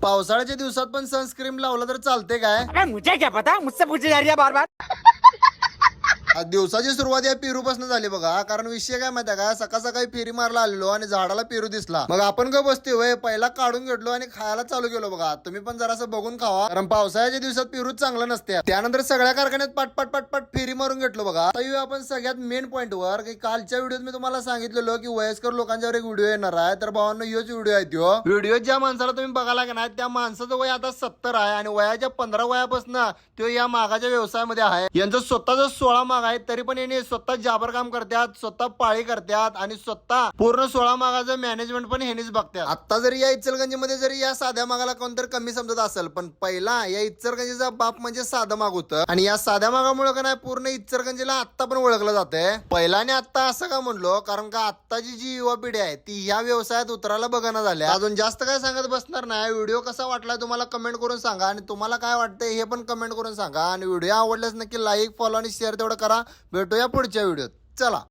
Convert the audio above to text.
पावसाळ्याच्या दिवसात पण सनस्क्रीन लावलं तर चालते काय? अबे मुझे क्या पता, मुझसे पूछी जा रही है बार बार. दिवसाची सुरुवात या पेरू पासून झाली बघा. कारण विषय काय माहिती का, सकाळ सकाळी फेरी मारला आलेलो आणि झाडाला पेरू दिसला. मग आपण काय बसते वय पहिला काढून घेतलो आणि खायला चालू केलो बघा. तुम्ही पण जरासं बघून खावा, कारण पावसाळ्याच्या दिवसात पेरू चांगलं नसते. त्यानंतर सगळ्या कारखान्यात पटपट पटपट फेरी मारून घेतलो बघा. आता येऊ आपण सगळ्यात मेन पॉईंट वर, की कालच्या व्हिडिओत मी तुम्हाला सांगितलेलो की वयस्कर लोकांच्यावर एक व्हिडिओ येणार आहे. तर भावांनो योच व्हिडिओ आहे तो व्हिडिओ. ज्या माणसाला तुम्ही बघायला का नाही, त्या माणसाचं वय आता 70 आहे आणि वयाच्या 15 वयापासून तो या मागाच्या व्यवसायामध्ये आहे. यांचं स्वतःच 16 माग आहे, तरी पण यांनी स्वतः जाबर काम करतात, स्वतः पाळी करतात आणि स्वतः पूर्ण 16 मागाचं मॅनेजमेंट पण ह्यांनीच बघतात. आता जरी या इचलगंजीमध्ये जरी या साध्या मागाला कोणतरी कमी समजत असेल, पण पहिला या इचलगंजीचा बाप म्हणजे साधं माग होतं आणि या साध्या मागामुळे का नाही पूर्ण इचलगंजीला आता पण ओळखलं जाते. पहिला आणि आता असं का म्हणलो, कारण का आत्ताची जी युवा पिढी आहे ती या व्यवसायात उतरायला बघणं झाल्या. अजून जास्त काय सांगत बसणार नाही. व्हिडिओ कसा वाटला तुम्हाला कमेंट करून सांगा आणि तुम्हाला काय वाटतंय हे पण कमेंट करून सांगा. आणि व्हिडिओ आवडल्यास नक्की लाईक, फॉलो आणि शेअर तेवढं करा. भेटूया पुढच्या व्हिडिओत. चला.